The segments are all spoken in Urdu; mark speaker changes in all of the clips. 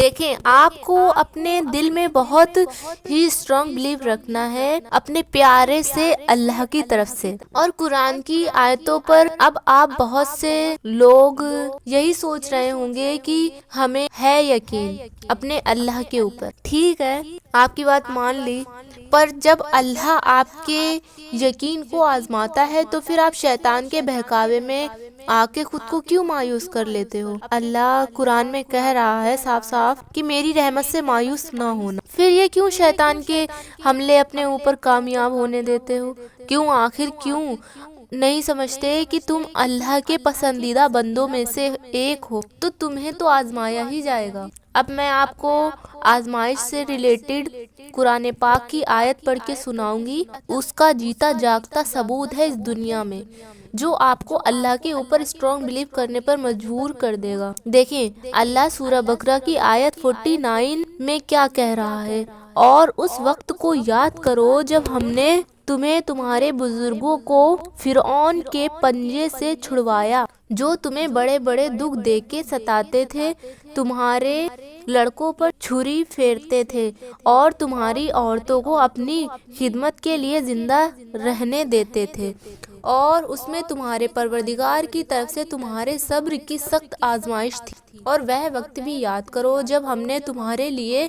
Speaker 1: دیکھیں، آپ کو اپنے دل میں بہت ہی اسٹرانگ بلیو رکھنا ہے اپنے پیارے سے اللہ کی طرف سے، اور قرآن کی آیتوں پر اب آپ بہت سے لوگ یہی سوچ رہے ہوں گے کہ ہمیں ہے یقین اپنے اللہ کے اوپر، ٹھیک ہے آپ کی بات مان لی، پر جب اللہ آپ کے یقین کو آزماتا ہے تو پھر آپ شیطان کے بہکاوے میں آ کے خود کو کیوں مایوس کر لیتے ہو؟ اللہ قرآن میں کہہ رہا ہے صاف صاف کہ میری رحمت سے مایوس نہ ہونا، پھر یہ کیوں شیطان کے حملے اپنے اوپر کامیاب ہونے دیتے ہو؟ کیوں؟ آخر کیوں نہیں سمجھتے کہ تم اللہ کے پسندیدہ بندوں میں سے ایک ہو؟ تو تمہیں تو آزمایا ہی جائے گا۔ اب میں آپ کو آزمائش سے ریلیٹڈ قرآن پاک کی آیت پڑھ کے سناؤں گی، اس کا جیتا جاگتا ثبوت ہے اس دنیا میں، جو آپ کو اللہ کے اوپر اسٹرانگ بلیو کرنے پر مجبور کر دے گا۔ دیکھیں اللہ سورہ بقرہ کی آیت 49 میں کیا کہہ رہا ہے، اور اس وقت کو یاد کرو جب ہم نے تمہیں تمہارے بزرگوں کو فرعون کے پنجے سے چھڑوایا، جو تمہیں بڑے بڑے دکھ دے کے ستاتے تھے، تمہارے لڑکوں پر چھری پھیرتے تھے اور تمہاری عورتوں کو اپنی خدمت کے لیے زندہ رہنے دیتے تھے، اور اس میں تمہارے پروردگار کی طرف سے تمہارے صبر کی سخت آزمائش تھی۔ اور وہ وقت بھی یاد کرو جب ہم نے تمہارے لیے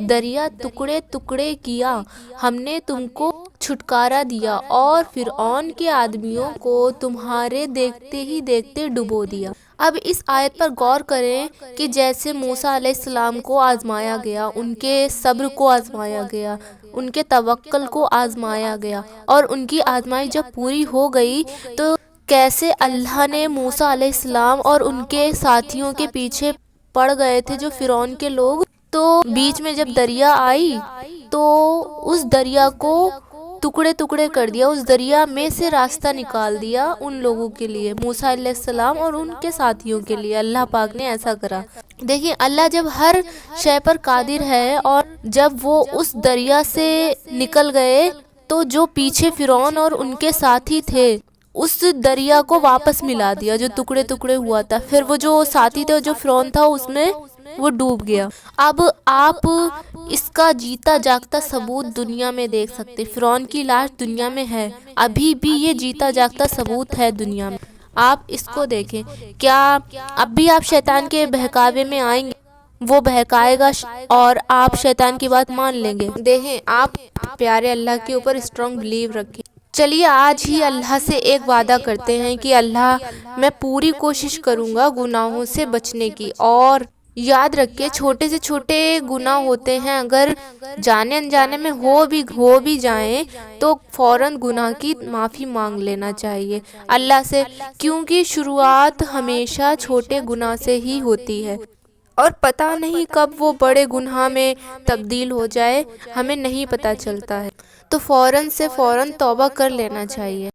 Speaker 1: دریا ٹکڑے ٹکڑے کیا، ہم نے تم کو چھٹکارا دیا اور فرعون کے آدمیوں کو تمہارے دیکھتے ہی دیکھتے ڈبو دیا۔ اب اس آیت پر غور کریں کہ جیسے موسیٰ علیہ السلام کو آزمایا گیا، ان کے صبر کو آزمایا گیا، ان کے توکل کو آزمایا گیا، اور ان کی آزمائش جب پوری ہو گئی تو کیسے اللہ نے موسیٰ علیہ السلام اور ان کے ساتھیوں کے پیچھے پڑ گئے تھے جو فرعون کے لوگ، تو بیچ میں جب دریا آئی تو اس دریا کو ٹکڑے ٹکڑے کر دیا، اس دریا میں سے راستہ نکال دیا ان لوگوں کے لیے، موسیٰ علیہ السلام اور ان کے ساتھیوں کے لیے اللہ پاک نے ایسا کرا۔ دیکھیں اللہ جب ہر شے پر قادر ہے، اور جب وہ اس دریا سے نکل گئے تو جو پیچھے فرعون اور ان کے ساتھی تھے اس دریا کو واپس ملا دیا جو ٹکڑے ٹکڑے ہوا تھا، پھر وہ جو ساتھی تھے جو فرعون تھا اس میں وہ ڈوب گیا۔ اب آپ اس کا جیتا جاگتا ثبوت دنیا میں دیکھ سکتے، فرعون کی لاش دنیا میں ہے، ابھی بھی یہ جیتا جاگتا ثبوت ہے دنیا میں، آپ اس کو دیکھیں۔ کیا اب بھی آپ شیطان کے بہکاوے میں آئیں گے؟ وہ بہکائے گا اور آپ شیطان کی بات مان لیں گے؟ دیکھیں آپ پیارے اللہ کے اوپر اسٹرانگ بلیو رکھیں۔ چلیے آج ہی اللہ سے ایک وعدہ کرتے ہیں کہ اللہ میں پوری کوشش کروں گا گناہوں سے بچنے کی، اور یاد رکھیں چھوٹے سے چھوٹے گناہ ہوتے ہیں، اگر جانے انجانے میں ہو بھی جائیں تو فوراً گناہ کی معافی مانگ لینا چاہیے اللہ سے، کیونکہ شروعات ہمیشہ چھوٹے گناہ سے ہی ہوتی ہے، اور پتہ نہیں کب وہ بڑے گناہ میں تبدیل ہو جائے، ہمیں نہیں پتہ چلتا ہے، تو فوراً سے فوراً توبہ کر لینا چاہیے۔